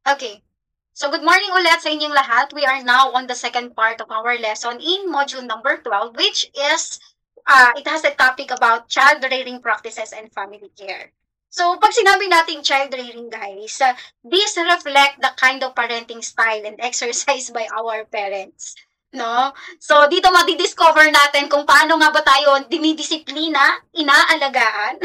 Okay. So, good morning ulit sa inyong lahat. We are now on the second part of our lesson in module number 12, which is, it has a topic about child rearing practices and family care. So, pag sinabi natin child rearing, guys, these reflect the kind of parenting style and exercise by our parents. No? So, dito madidiscover natin kung paano nga ba tayo dinidisiplina, inaalagaan,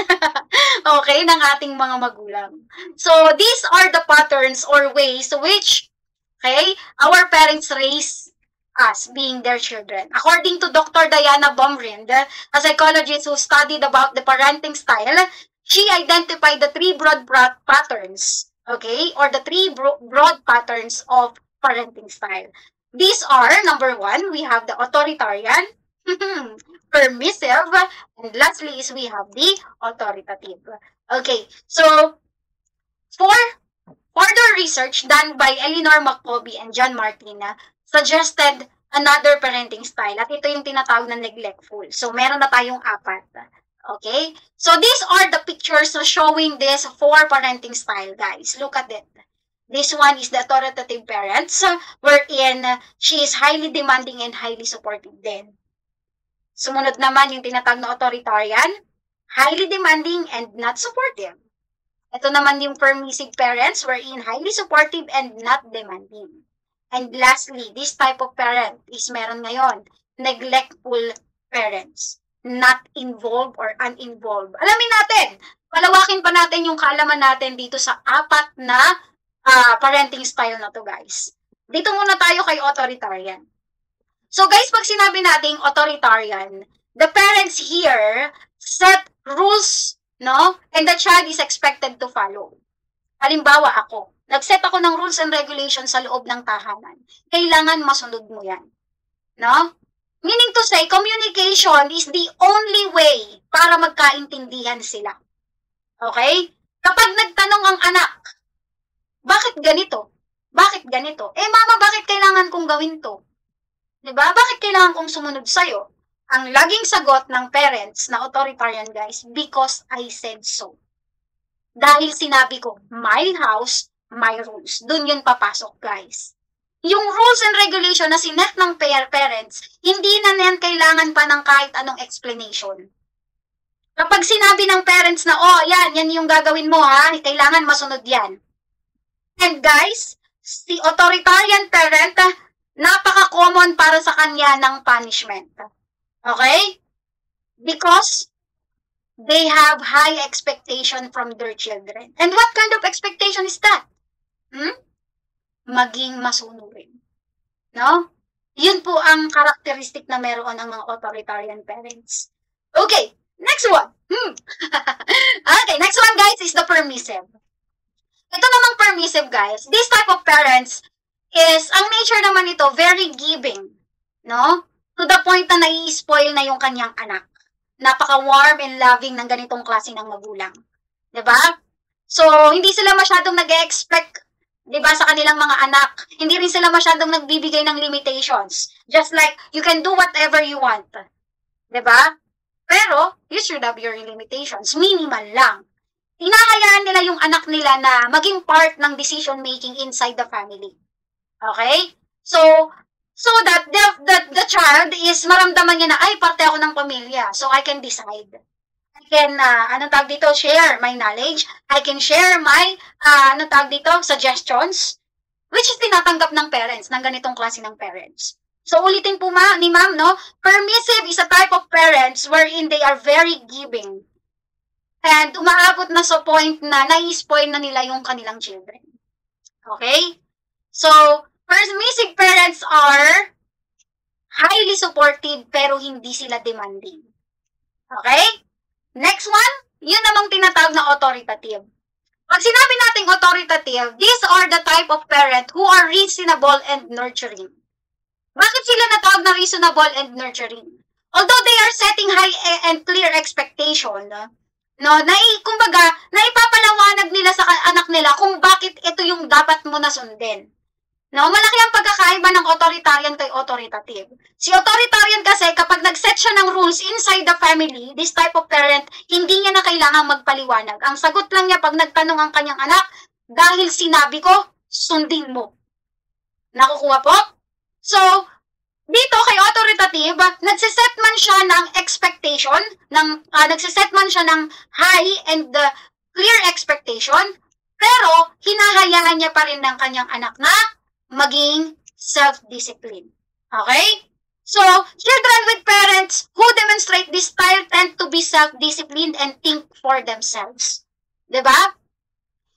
okay, ng ating mga magulang. So, these are the patterns or ways which, okay, our parents raise us, being their children. According to Dr. Diana Baumrind, a psychologist who studied about the parenting style, she identified the three broad patterns, okay, or the three broad patterns of parenting style. These are, number one, we have the authoritarian, permissive, and lastly is we have the authoritative. Okay, so for further research done by Eleanor McCoby and John Martina suggested another parenting style at ito yung tinatawag na neglectful. So meron na tayong apat. Okay? So these are the pictures showing this four parenting style, guys. Look at it. This one is the authoritative parents, wherein she is highly demanding and highly supportive din. Sumunod naman yung tinatawag na authoritarian, highly demanding and not supportive. Ito naman yung permissive parents, wherein highly supportive and not demanding. And lastly, this type of parent is meron ngayon, neglectful parents, not involved or uninvolved. Alamin natin, palawakin pa natin yung kaalaman natin dito sa apat na parenting style na to, guys. Dito muna tayo kay authoritarian. So guys, pag sinabi nating authoritarian, the parents here set rules, no? And the child is expected to follow. Halimbawa ako, nag-set ako ng rules and regulations sa loob ng tahanan. Kailangan masunod mo yan. No? Meaning to say, communication is the only way para magkaintindihan sila. Okay? Kapag nagtanong ang anak, bakit ganito? Bakit ganito? Eh mama, bakit kailangan kong gawin to? Diba? Bakit kailangan kong sumunod sa'yo? Ang laging sagot ng parents na authoritarian, guys, because I said so. Dahil sinabi ko, my house, my rules. Doon yun papasok, guys. Yung rules and regulation na sinet ng parents, hindi na yan kailangan pa ng kahit anong explanation. Kapag sinabi ng parents na, oh, yan yung gagawin mo, ha? Kailangan masunod yan. And guys, si authoritarian parent, napaka-common para sa kanya ng punishment. Okay? Because they have high expectation from their children. And what kind of expectation is that? Maging masunurin. No? Yun po ang karakteristik na meron ng mga authoritarian parents. Okay, next one. Okay, next one, guys, is the permissive. Ito namang permissive, guys. This type of parents is, ang nature naman ito, very giving. No? To the point na nai-spoil na yung kanyang anak. Napaka-warm and loving ng ganitong klase ng magulang. Diba? So, hindi sila masyadong nag-expect, diba, sa kanilang mga anak. Hindi rin sila masyadong nagbibigay ng limitations. Just like, you can do whatever you want. Diba? Pero, you should have your limitations. Minimal lang. Hinahayaan nila yung anak nila na maging part ng decision-making inside the family. Okay? So that the child is maramdaman niya na, ay, parte ako ng pamilya. So, I can decide. I can, share my knowledge. I can share my, suggestions. Which is tinatanggap ng parents, ng ganitong klase ng parents. So, ulitin po ni ma'am, no? Permissive is a type of parents wherein they are very giving. And umaabot na sa point na nai-spoil na nila yung kanilang children. Okay? So, permissive parents are highly supportive pero hindi sila demanding. Okay? Next one, yun namang tinatawag na authoritative. Pag sinabi nating authoritative, these are the type of parent who are reasonable and nurturing. Bakit sila natawag na reasonable and nurturing? Although they are setting high and clear expectation, no, kumbaga, naipapalawanag nila sa anak nila kung bakit ito yung dapat mo na sundin. No, malaki ang pagkakaiba ng authoritarian kay authoritative. Si authoritarian kasi, kapag nag-set siya ng rules inside the family, this type of parent, hindi niya na kailangang magpaliwanag. Ang sagot lang niya pag nagtanong ang kanyang anak, dahil sinabi ko, sundin mo. Nakukuha po? So, dito kay authoritative, nagsiset man siya ng expectation, nagsiset man siya ng high and clear expectation, pero hinahayaan niya pa rin ng kanyang anak na maging self-discipline. Okay? So, children with parents who demonstrate this style tend to be self-disciplined and think for themselves. Diba?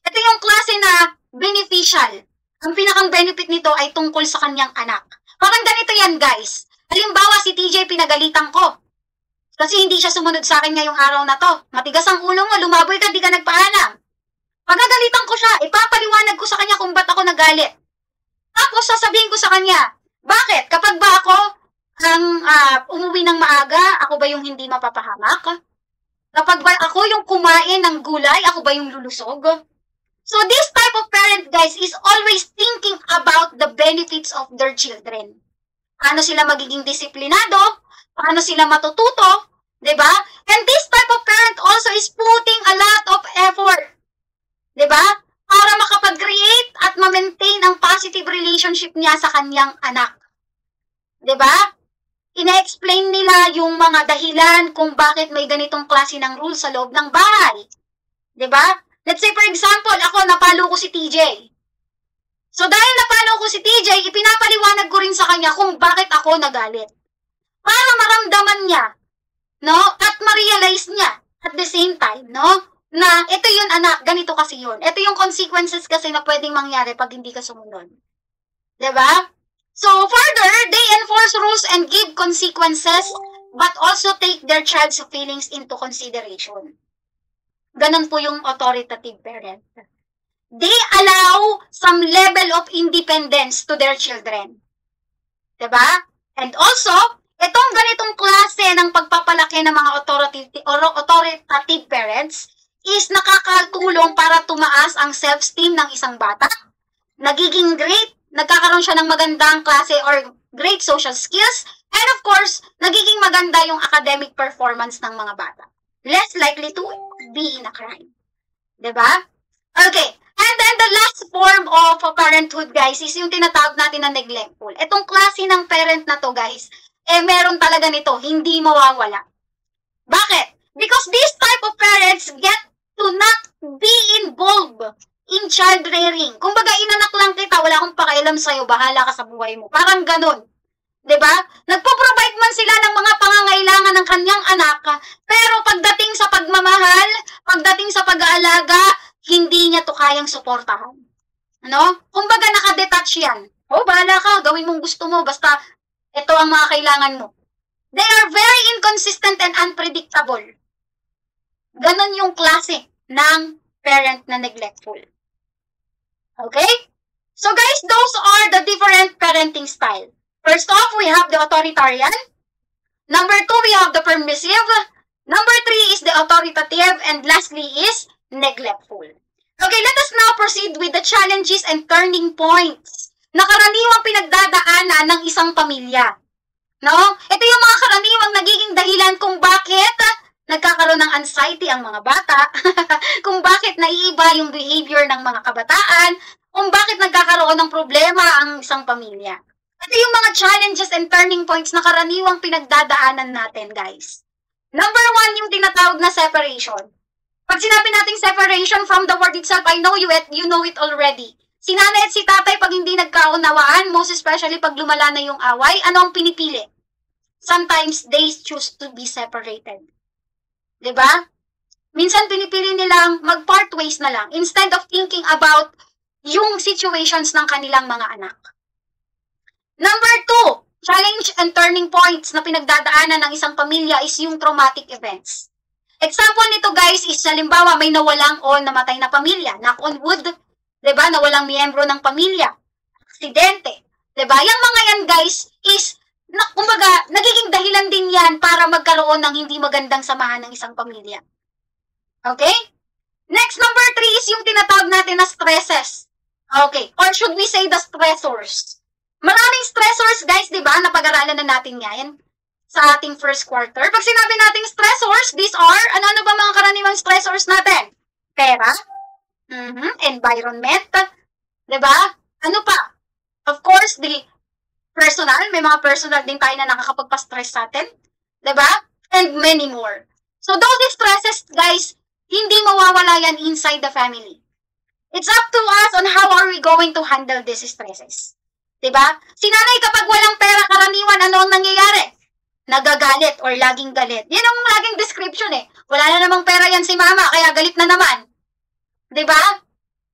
Ito yung klase na beneficial. Ang pinakang benefit nito ay tungkol sa kanyang anak. Parang ganito yan, guys. Halimbawa, si TJ pinagalitan ko. Kasi hindi siya sumunod sa akin ngayong araw na to. Matigas ang ulo mo, lumaboy ka, di ka nagpaalam. Pagagalitan ko siya, ipapaliwanag ko sa kanya kung ba't ako nagalit. Tapos sasabihin ko sa kanya, bakit? Kapag ba ako ang umuwi ng maaga, ako ba yung hindi mapapahamak? Kapag ba ako yung kumain ng gulay, ako ba yung lulusog? So this type of parent, guys, is always thinking about the benefits of their children. Paano sila magiging disiplinado? Paano sila matututo? Diba? And this type of parent also is putting a lot of effort. Diba? Para makapag-create at ma-maintain ang positive relationship niya sa kanyang anak. Diba? Ina-explain nila yung mga dahilan kung bakit may ganitong klase ng rules sa loob ng bahay. Diba? Let's say, for example, ako, napalo ko si TJ. So, dahil napalo ko si TJ, ipinapaliwanag ko rin sa kanya kung bakit ako nagalit. Para maramdaman niya, no? At ma-realize niya at the same time, no? Na ito yun, anak, ganito kasi yun. Ito yung consequences kasi na pwedeng mangyari pag hindi ka sumunod. Diba? So, further, they enforce rules and give consequences, but also take their child's feelings into consideration. Ganon po yung authoritative parent. They allow some level of independence to their children. Diba? And also, itong ganitong klase ng pagpapalaki ng mga authoritative parents is nakakatulong para tumaas ang self-esteem ng isang bata. Nagiging great, nagkakaroon siya ng magandang klase or great social skills, and of course, nagiging maganda yung academic performance ng mga bata. Less likely to be in a crime. Diba? Okay. And then the last form of parenthood, guys, is yung tinatawag natin na neglectful. Itong klase ng parent na to, guys, meron talaga nito, hindi mawawala. Bakit? Because this type of parents get to not be involved in child rearing. Kumbaga, inanak lang kita, wala akong pakialam sa'yo, bahala ka sa buhay mo. Parang ganun. Diba? Nagpo-provide man sila ng mga pangangailangan ng kanyang anak, pero pagdating sa pagmamahal, pagdating sa pag-aalaga, hindi niya to kayang suportahan. Ano? Kumbaga, nakadetach yan. O, bahala ka, gawin mong gusto mo, basta ito ang mga kailangan mo. They are very inconsistent and unpredictable. Ganon yung klase ng parent na neglectful. Okay? So guys, those are the different parenting style. First off, we have the authoritarian. Number 2, we have the permissive. Number 3 is the authoritative. And lastly is neglectful. Okay, let us now proceed with the challenges and turning points na karaniwang pinagdadaanan ng isang pamilya. No? Ito yung mga karaniwang nagiging dahilan kung bakit nagkakaroon ng anxiety ang mga bata, kung bakit naiiba yung behavior ng mga kabataan, kung bakit nagkakaroon ng problema ang isang pamilya. Ito yung mga challenges and turning points na karaniwang pinagdadaanan natin, guys. Number 1, yung tinatawag na separation. Pag sinabi nating separation from the word itself, I know you know it already. Si nanay at si tatay, pag hindi nagkaunawaan, most especially pag lumala na yung away, ano ang pinipili? Sometimes they choose to be separated. Diba? Minsan pinipili nilang mag-part ways na lang instead of thinking about yung situations ng kanilang mga anak. Number 2, challenge and turning points na pinagdadaanan ng isang pamilya is yung traumatic events. Example nito, guys, is halimbawa may nawalang o namatay na pamilya, knock on wood, diba, nawalang miyembro ng pamilya, aksidente, diba? Yung mga yan, guys, is, kumbaga, nagiging dahilan din yan para magkaroon ng hindi magandang samahan ng isang pamilya. Okay? Next, number 3 is yung tinatawag natin na stresses. Okay, or should we say the stressors? Maraming stressors, guys, di ba? Napag-aralan na natin yan sa ating first quarter. Pag sinabi nating stressors, these are, ano ba mga karaniwang stressors natin? Pera, environment, Diba? Ano pa? Of course, the personal, may mga personal din tayo na nakakapagpa-stress sa atin. Diba? And many more. So those stresses, guys, hindi mawawala yan inside the family. It's up to us on how are we going to handle these stresses. Diba? Si nanay kapag walang pera karaniwan, ano ang nangyayari? Nagagalit or laging galit. Yan ang laging description eh. Wala na namang pera yan si mama, kaya galit na naman. Diba?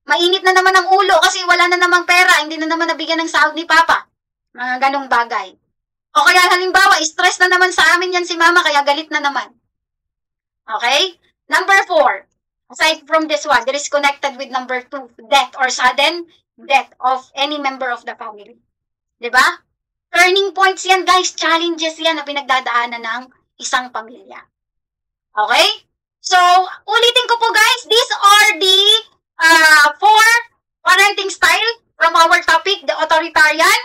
Mainit na naman ang ulo kasi wala na namang pera, hindi na naman nabigyan ng sahod ni papa. Mga ganong bagay. O kaya halimbawa, stress na naman sa amin yan si mama, kaya galit na naman. Okay? Number 4. Aside from this one, that is connected with number 2, death or sudden death of any member of the family. Diba? Turning points yan, guys. Challenges yan na pinagdadaanan ng isang pamilya. Okay? So, ulitin ko po, guys. These are the 4 parenting style from our topic, the authoritarian,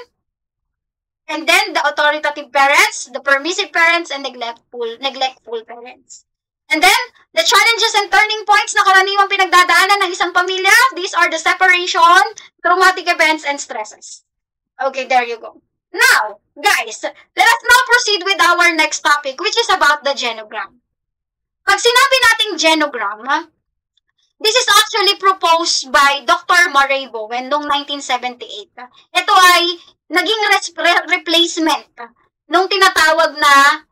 and then the authoritative parents, the permissive parents, and neglectful parents. And then, the challenges and turning points na karaniwang pinagdadaanan ng isang pamilya, these are the separation, traumatic events, and stresses. Okay, there you go. Now, guys, let us now proceed with our next topic, which is about the genogram. Pag sinabi nating genogram, this is actually proposed by Dr. Murray Bowen noong 1978. Ito ay naging replacement nung tinatawag na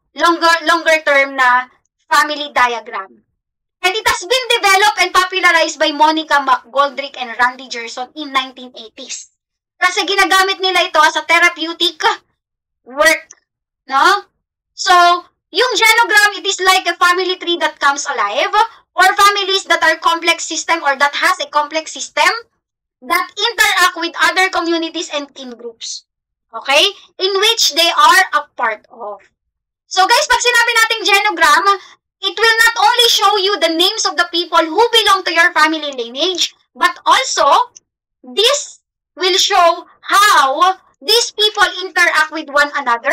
longer term na family diagram. And it has been developed and popularized by Monica McGoldrick and Randy Gerson in 1980s. Kasi ginagamit nila ito as a therapeutic work, no? So, yung genogram, it is like a family tree that comes alive, or families that are complex system or that has a complex system that interact with other communities and kin groups. Okay? In which they are a part of. So guys, pag sinabi nating genogram, it will not only show you the names of the people who belong to your family lineage, but also, this will show how these people interact with one another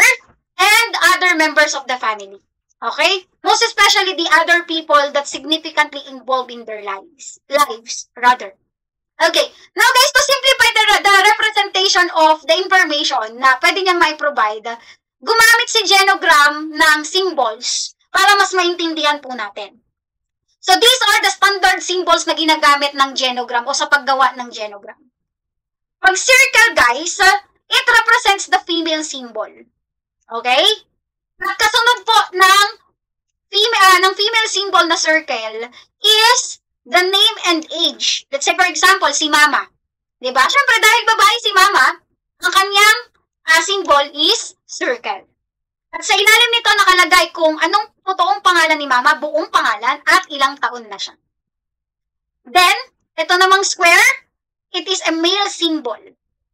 and other members of the family. Okay? Most especially the other people that significantly involved in their lives. Okay. Now guys, to simplify the representation of the information na pwede niyang mai-provide, gumamit si genogram ng symbols para mas maintindihan po natin. So these are the standard symbols na ginagamit ng genogram o sa paggawa ng genogram. Pag circle, guys, it represents the female symbol. Okay? At kasunod po ng female symbol na circle is the name and age. Let's say, for example, si mama. Diba? Siyempre, dahil babae si mama, ang kanyang symbol is circle. At sa ilalim nito nakalagay kung anong totoong pangalan ni mama, buong pangalan, at ilang taon na siya. Then, ito namang square, it is a male symbol.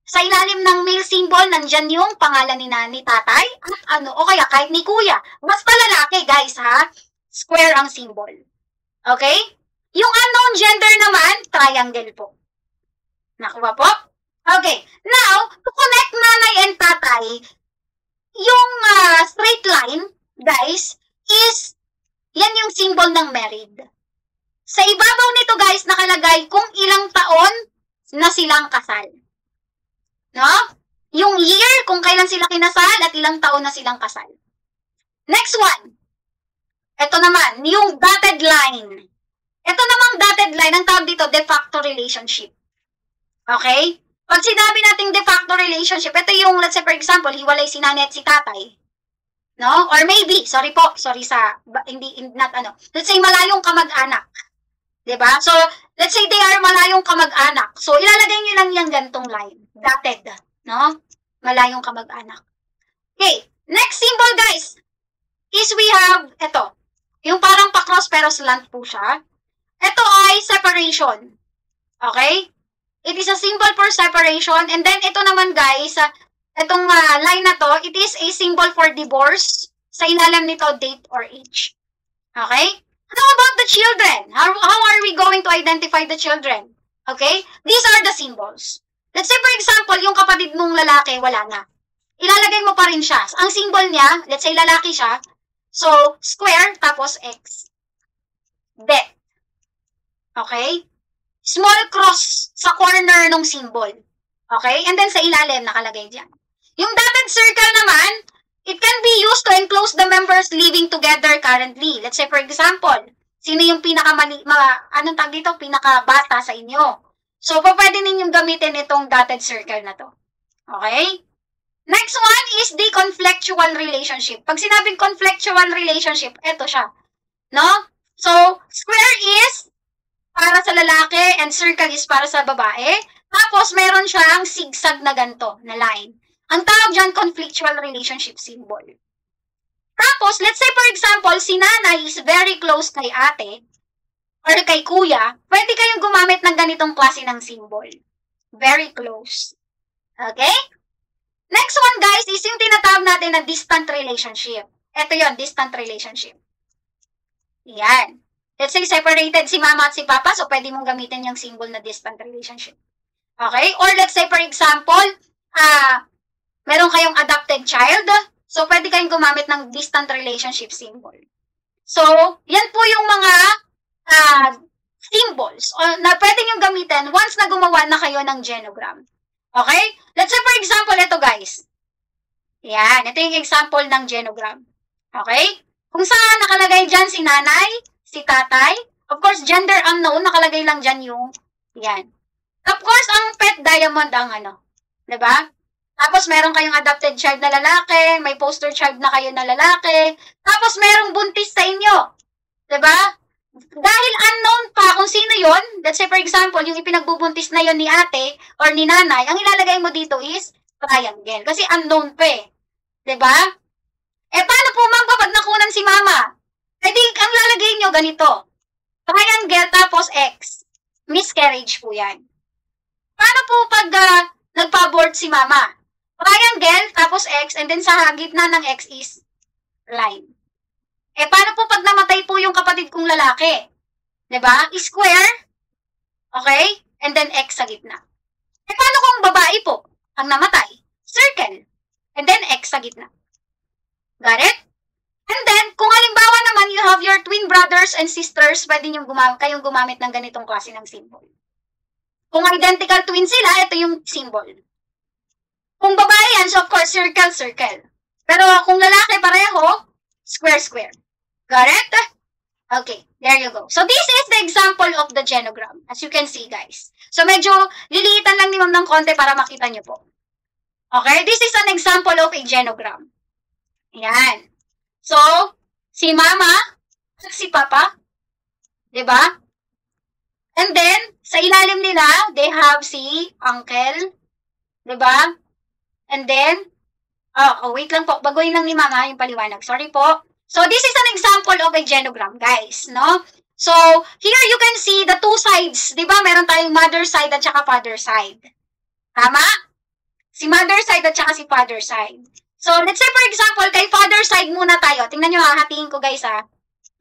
Sa ilalim ng male symbol, nandyan yung pangalan ni tatay, at o kaya kahit ni kuya. Basta lalaki, guys, ha? Square ang symbol. Okay? Yung unknown gender naman, triangle po. Nakuha po? Okay. Now, to connect nanay and tatay, yung straight line, guys, is, yan yung symbol ng married. Sa ibabaw nito, guys, nakalagay kung ilang taon na silang kasal. No? Yung year, kung kailan sila kinasal at ilang taon na silang kasal. Next one. Ito naman, yung dotted line. Ito namang dotted line, ang tawag dito, de facto relationship. Okay? Pag sinabi nating de facto relationship, ito yung, let's say for example, hiwalay si nanay at si tatay. No? Or maybe, sorry let's say malayong kamag-anak. Diba? So, let's say they are malayong kamag-anak. So, ilalagay nyo lang yung gantong line. Dotted. No? Malayong kamag-anak. Okay. Next symbol, guys, is we have, ito. Yung parang pa-cross pero slant po siya. Ito ay separation. Okay? It is a symbol for separation. And then, ito naman, guys, itong line na to, it is a symbol for divorce. Sa ilalim nito, date or age. Okay? How about the children? How are we going to identify the children? Okay? These are the symbols. Let's say, for example, yung kapatid mong lalaki, wala na. Ilalagay mo pa rin siya. Ang symbol niya, let's say lalaki siya, so, square, tapos X. Death. Okay? small cross sa corner ng symbol. Okay? And then sa ilalim, nakalagay dyan. Yung dotted circle naman, it can be used to enclose the members living together currently. Let's say, for example, sino yung pinakabata sa inyo? So, pwede ninyong gamitin itong dotted circle na to. Okay? Next one is the conflictual relationship. Pag sinabing conflictual relationship, eto siya. No? So, square is para sa lalaki and circle is para sa babae. Tapos, meron siyang zigzag na ganito, na line. Ang tawag dyan, conflictual relationship symbol. Tapos, let's say for example, si nanay is very close kay ate or kay kuya, pwede kayong gumamit ng ganitong klase ng symbol. Very close. Okay? Next one, guys, is yung tinatawag natin na distant relationship. Ito yon, distant relationship. Yan. Let's say separated si mama at si papa, so pwede mong gamitin yung symbol na distant relationship. Okay? Or let's say for example, meron kayong adopted child, so pwede kayong gumamit ng distant relationship symbol. So, yan po yung mga symbols na pwede nyo gamitin once na gumawa na kayo ng genogram. Okay? Let's say for example, ito guys. Yan, ito yung example ng genogram. Okay? Kung saan nakalagay dyan si nanay, si tatay, of course, gender unknown, nakalagay lang dyan yung, yan. Of course, ang pet diamond ang diba? Tapos, meron kayong adopted child na lalaki, may poster child na kayo na lalaki, tapos merong buntis sa inyo. Diba? Dahil unknown pa kung sino yon, let's say for example, yung ipinagbubuntis na yon ni ate or ni nanay, ang ilalagay mo dito is triangle. Kasi unknown pa eh. Diba? Paano po ma'am kapag nakunan si mama? Di, ang lalagay nyo ganito. Triangle tapos X. Miscarriage po yan. Paano po pag nagpa-abort si mama? Triangle tapos X and then sa gitna ng X is line. Paano po pag namatay po yung kapatid kong lalaki? Diba? Square. Okay? And then X sa gitna. Paano kung babae po ang namatay? Circle. And then X sa gitna. Got it? And then, kung halimbawa naman you have your twin brothers and sisters, pwede kayong gumamit ng ganitong klase ng symbol. Kung identical twin sila, ito yung symbol. Kung babae yan, so of course, circle, circle. Pero kung lalaki pareho, square, square. Got it? Okay, there you go. So, this is the example of the genogram. As you can see, guys. So, medyo liliitan lang ni ma'am ng konti para makita nyo po. Okay, this is an example of a genogram. Yan. So, si mama at si papa. Diba? And then, sa ilalim nila, they have si uncle. Diba? And then, wait lang po. Baguhin lang ni mama yung paliwanag. Sorry po. So, this is an example of a genogram, guys, no? So, here you can see the two sides. Diba? Meron tayong mother side at saka father side. Tama? Si mother side at saka si father side. So, let's say for example, kay father side muna tayo. Tingnan nyo, hahatiin ko guys, ha.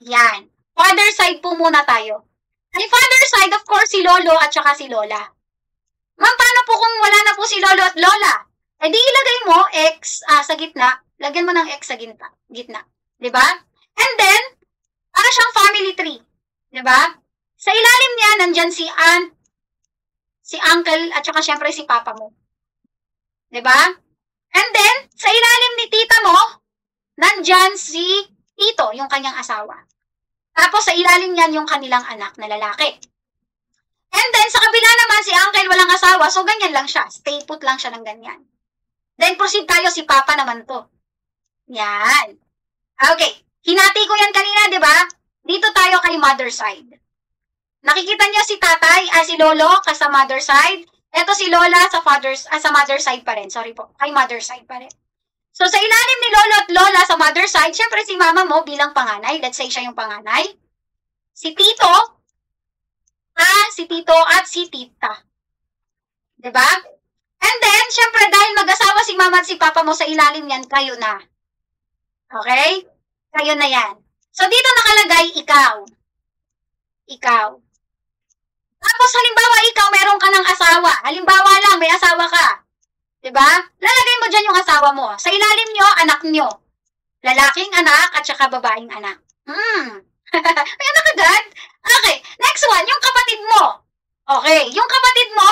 Yan. Father side po muna tayo. Kay father side, of course, si lolo at saka si lola. Ma'am, paano po kung wala na po si lolo at lola? Di ilagay mo X sa gitna. Lagyan mo ng X sa gitna. Diba? And then, para siyang family tree. Diba? Sa ilalim niya, nandyan si aunt, si uncle, at saka syempre si papa mo. Diba? And then, sa ilalim ni tita mo, nandyan si tito, yung kanyang asawa. Tapos, sa ilalim niyan yung kanilang anak na lalaki. And then, sa kabila naman, si uncle walang asawa, so ganyan lang siya. Stay put lang siya ng ganyan. Then, proceed tayo, si papa naman to. Yan. Okay. Hinati ko yan kanina, di ba? Dito tayo kay mother side. Nakikita niyo si tatay, si lolo, sa mother side. Ito si lola sa mother side pa rin. Sorry po, kay mother side pa rin. So, sa ilalim ni lolo at lola sa mother side, syempre si mama mo bilang panganay. Let's say siya yung panganay. Si tito, si tito at si tita. Diba? And then, syempre dahil mag-asawa si mama at si papa mo sa ilalim yan, kayo na. Okay? Kayo na yan. So, dito nakalagay, ikaw. Ikaw. Tapos, halimbawa, ikaw, meron ka ng asawa. Halimbawa lang, may asawa ka. Diba? Lalagay mo dyan yung asawa mo. Sa ilalim nyo, anak nyo. Lalaking anak at saka babaeng anak. May anak agad? Okay. Next one, yung kapatid mo. Okay, yung kapatid mo,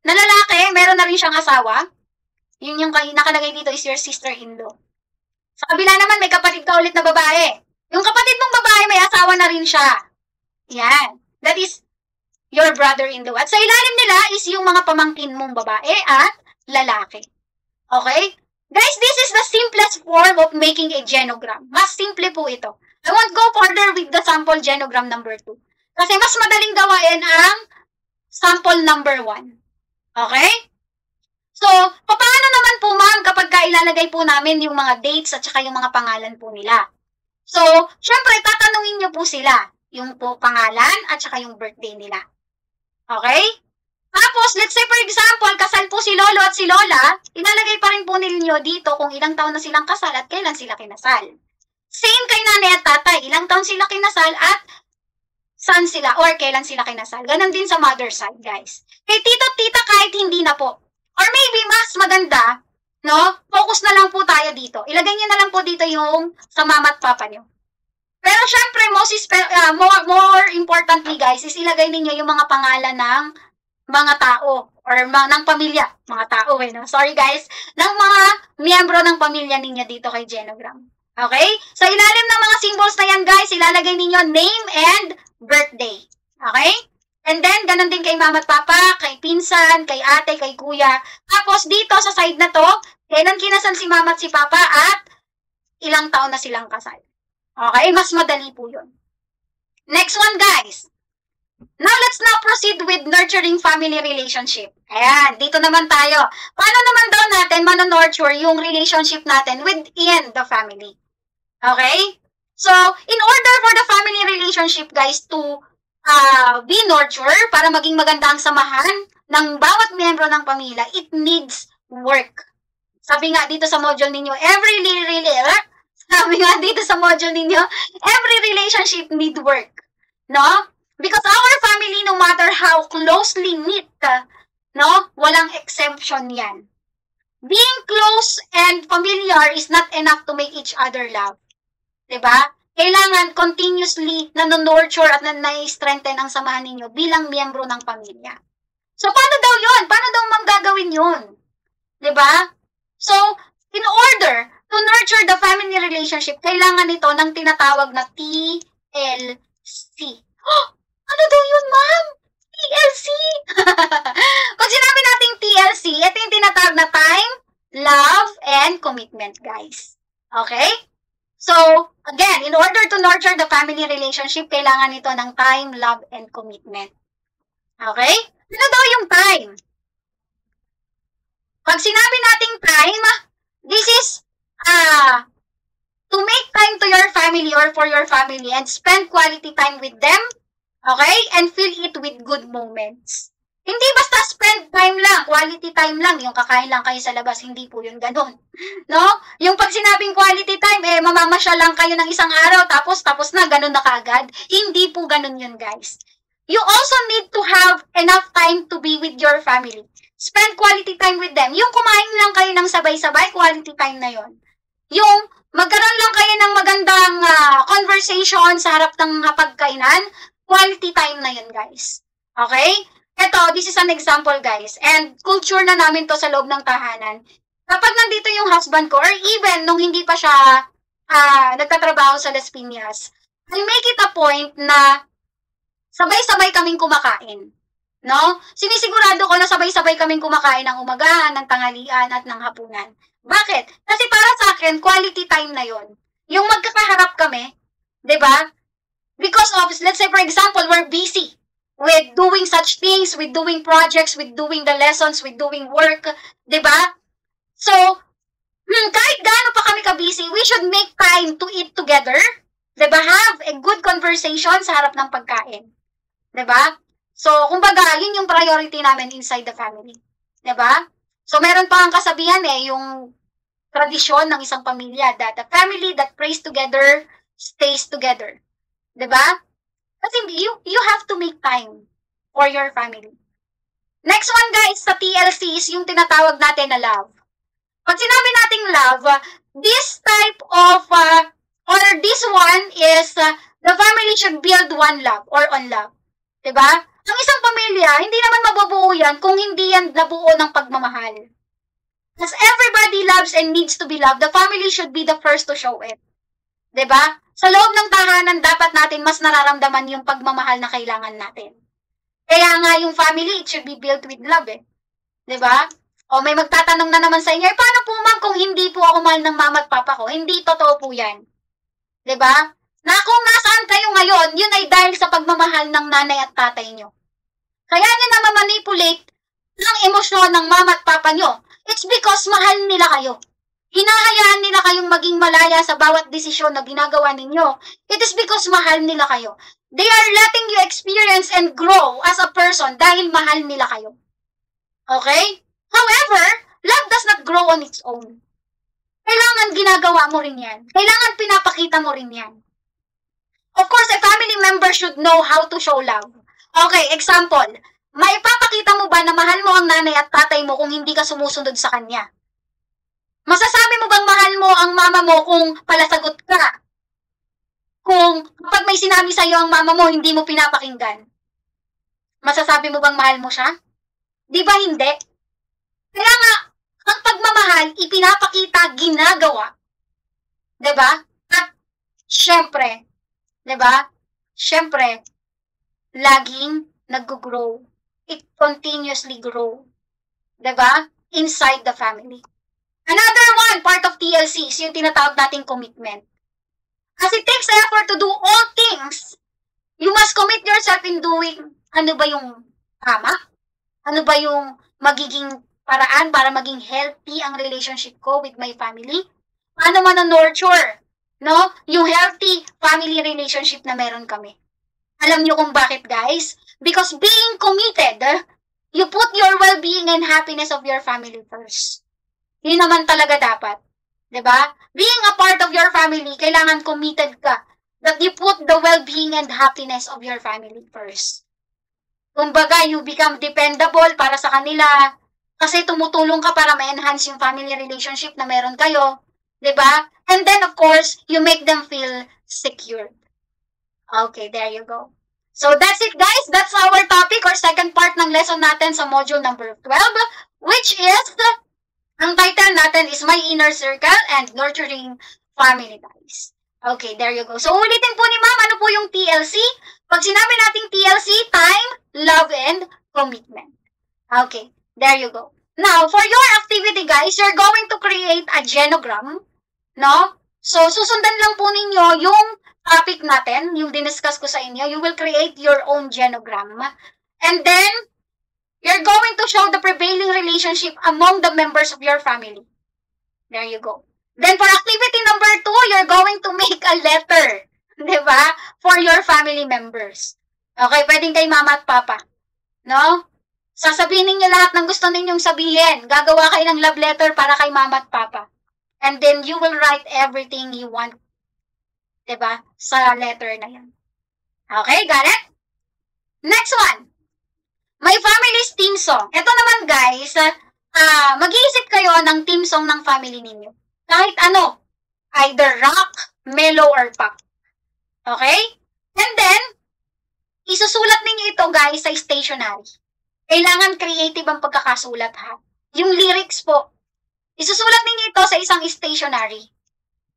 na lalaki, meron na rin siyang asawa. Yun yung nakalagay dito is your sister-in-law. Sa kabila naman, may kapatid ka ulit na babae. Yung kapatid mong babae, may asawa na rin siya. Yan. That is your brother-in-law. At sa ilalim nila is yung mga pamangkin mong babae at lalaki. Okay? Guys, this is the simplest form of making a genogram. Mas simple po ito. I won't go further with the sample genogram number 2. Kasi mas madaling gawain ang sample number 1. Okay? So, paano naman po ma'am kapag ilalagay po namin yung mga dates at saka yung mga pangalan po nila? So, syempre, tatanungin nyo po sila yung po pangalan at saka yung birthday nila. Okay? Tapos, let's say for example, kasal po si lolo at si lola, ilalagay pa rin po ninyo dito kung ilang taon na silang kasal at kailan sila kinasal. Same kay nanay at tatay, ilang taon sila kinasal at saan sila or kailan sila kinasal. Ganon din sa mother side, guys. Kay tito at tita kahit hindi na po. Or maybe mas maganda, no? Focus na lang po tayo dito. Ilagay niyo na lang po dito yung sa mama at papa niyo. Pero syempre, more importantly, guys, is ilagay niyo yung mga pangalan ng mga tao or ng pamilya. Mga tao, no? Sorry, guys. Ng mga miyembro ng pamilya ninyo dito kay Genogram. Okay? Sa ilalim ng mga symbols na yan, guys, ilalagay ninyo name and birthday. Okay? And then, ganun din kay mama at papa, kay pinsan, kay ate, kay kuya. Tapos, dito sa side na to, kailan kinasal si mama at si papa at ilang taon na silang kasal. Okay? Mas madali po yun. Next one, guys. Now, let's now proceed with nurturing family relationship. Ayan, dito naman tayo. Paano naman daw natin manonurture yung relationship natin within the family? Okay? So, in order for the family relationship, guys, to be nurtured, para maging maganda ang samahan ng bawat miyembro ng pamilya, it needs work. Sabi nga dito sa module ninyo, every relationship need work. No? Because our family, no matter how closely knit, no? Walang exemption yan. Being close and familiar is not enough to make each other love. Diba? Kailangan continuously nurture at na-strengthen ang samahan ninyo bilang miyembro ng pamilya. So, paano daw yun? Paano daw gagawin yun? Diba? So, in order to nurture the family relationship, kailangan ito ng tinatawag na TLC. Oh, ano daw yun, ma'am? TLC! Pag sinabi natin TLC, ito yung tinatawag na time, love, and commitment, guys. Okay? So, again, in order to nurture the family relationship, kailangan ito ng time, love, and commitment. Okay? Ano daw yung time? Pag sinabi nating time, this is to make time to your family or for your family and spend quality time with them, okay? And fill it with good moments. Hindi basta spend time lang, quality time lang, yung kakain lang kayo sa labas, hindi po yun ganun. No? Yung pag sinabing quality time, mamamasyal lang kayo ng isang araw, tapos na, ganun na kaagad. Hindi po ganun yun, guys. You also need to have enough time to be with your family. Spend quality time with them. Yung kumain lang kayo ng sabay-sabay, quality time na yun. Yung magkaroon lang kayo ng magandang conversation sa harap ng pagkainan, quality time na yun, guys. Okay? Ito, this is an example, guys. And culture na namin to sa loob ng tahanan. Kapag nandito yung husband ko, or even nung hindi pa siya nagtatrabaho sa Las Piñas, I make it a point na sabay-sabay kaming kumakain. No? Sinisigurado ko na sabay-sabay kaming kumakain ng umagahan, ng tanghalian, at ng hapunan. Bakit? Kasi para sa akin, quality time na yon. Yung magkakaharap kami, 'di ba? Because of, let's say for example, we're busy with doing such things, with doing projects, with doing the lessons, with doing work, 'di ba? So, kahit gaano pa kami ka-busy, we should make time to eat together, 'di ba? Have a good conversation sa harap ng pagkain. 'Di ba? So, kumbaga, yun yung priority namin inside the family. 'Di ba? So, meron pa ang kasabihan yung tradisyon ng isang pamilya that a family that prays together stays together. 'Di ba? Kasi you have to make time for your family. Next one, guys, sa TLC is yung tinatawag natin na love. Pag sinabi nating love, this type of, or this one is, the family should build one love or on love. Diba? Ang isang pamilya, hindi naman mabubuo yan kung hindi yan nabuo ng pagmamahal. As everybody loves and needs to be loved, the family should be the first to show it. 'Di ba? Sa loob ng tahanan, dapat natin mas nararamdaman yung pagmamahal na kailangan natin. Kaya nga yung family, it should be built with love eh. 'Di ba? O may magtatanong na naman sa inyo, paano po ma'am kung hindi po ako mahal ng mama at papa ko? Hindi totoo po yan. 'Di ba? Na kung nasaan kayo ngayon, yun ay dahil sa pagmamahal ng nanay at tatay nyo. Kaya nyo na ma-manipulate ng emosyon ng mama at papa nyo. It's because mahal nila kayo. Hinahayaan nila kayong maging malaya sa bawat desisyon na ginagawa ninyo. It is because mahal nila kayo. They are letting you experience and grow as a person dahil mahal nila kayo. Okay? However, love does not grow on its own. Kailangan ginagawa mo rin yan. Kailangan pinapakita mo rin yan. Of course, a family member should know how to show love. Okay, example. Maipapakita mo ba na mahal mo ang nanay at tatay mo kung hindi ka sumusunod sa kanya? Masasabi mo bang mahal mo ang mama mo kung palasagot ka? Kung kapag may sinabi sa'yo ang mama mo, hindi mo pinapakinggan? Masasabi mo bang mahal mo siya? Di ba hindi? Kaya nga, ang pagmamahal, ipinapakita, ginagawa. Diba? At, syempre, diba? Syempre, laging nag-grow. It continuously grow. Diba? Inside the family. Another one, part of TLC, is yung tinatawag nating commitment. As it takes effort to do all things, you must commit yourself in doing ano ba yung tama? Ano ba yung magiging paraan para maging healthy ang relationship ko with my family? Paano nurture, no? Yung healthy family relationship na meron kami. Alam nyo kung bakit, guys? Because being committed, you put your well-being and happiness of your family first. Yun naman talaga dapat. Diba? Being a part of your family, kailangan committed ka that you put the well-being and happiness of your family first. Kumbaga, you become dependable para sa kanila kasi tumutulong ka para ma-enhance yung family relationship na meron kayo. Diba? And then, of course, you make them feel secure. Okay, there you go. So, that's it, guys. That's our topic or second part ng lesson natin sa module number 12, which is ang title natin is My Inner Circle and Nurturing Family Ties. Okay, there you go. So, ulitin po ni ma'am, ano po yung TLC? Pag sinabi nating TLC, time, love, and commitment. Okay, there you go. Now, for your activity, guys, you're going to create a genogram, no? So, susundan lang po ninyo yung topic natin, yung diniscuss ko sa inyo. You will create your own genogram. And then, you're going to show the prevailing relationship among the members of your family. There you go. Then for activity number 2, you're going to make a letter. Diba? For your family members. Okay, pwedeng kay mama at papa. No? Sasabihin ninyo lahat ng gusto ninyong sabihin. Gagawa kayo ng love letter para kay mama at papa. And then you will write everything you want. Diba? Sa letter na yan. Okay, got it? Next one. My family's theme song. Ito naman guys, mag-iisip kayo ng theme song ng family ninyo. Kahit ano. Either rock, mellow, or pop. Okay? And then, isusulat ninyo ito guys sa stationery. Kailangan creative ang pagkakasulat ha. Yung lyrics po. Isusulat ninyo ito sa isang stationery.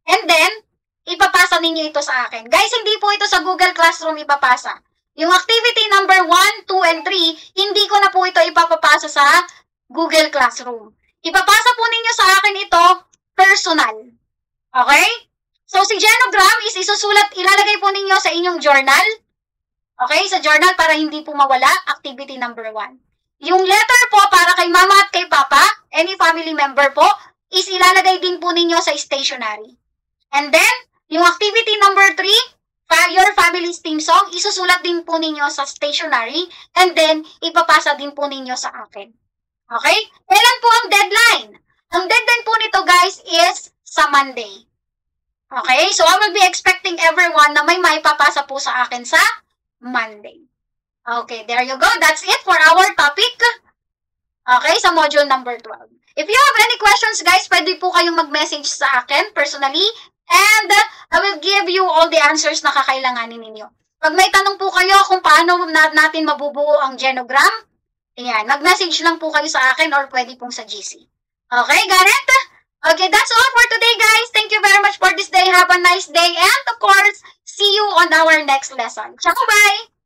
And then, ipapasa ninyo ito sa akin. Guys, hindi po ito sa Google Classroom ipapasa. Yung activity number 1, 2, and 3, hindi ko na po ito ipapapasa sa Google Classroom. Ipapasa po ninyo sa akin ito personal. Okay? So, si genogram is isusulat, ilalagay po ninyo sa inyong journal. Okay? Sa journal para hindi po mawala, activity number 1. Yung letter po para kay mama at kay papa, any family member po, is ilalagay din po ninyo sa stationery. And then, yung activity number 3, your family's theme song, isusulat din po ninyo sa stationery and then ipapasa din po ninyo sa akin. Okay? Kailan po ang deadline? Ang deadline po nito guys is sa Monday. Okay? So I will be expecting everyone na may maipapasa po sa akin sa Monday. Okay, there you go. That's it for our topic. Okay, sa module number 12. If you have any questions guys, pwede po kayong mag-message sa akin personally. And I will give you all the answers na kakailanganin ninyo. Pag may tanong po kayo kung paano natin mabubuo ang genogram, ayan, mag-message lang po kayo sa akin or pwede pong sa GC. Okay, got it? Okay, that's all for today, guys. Thank you very much for this day. Have a nice day. And of course, see you on our next lesson. Ciao, bye!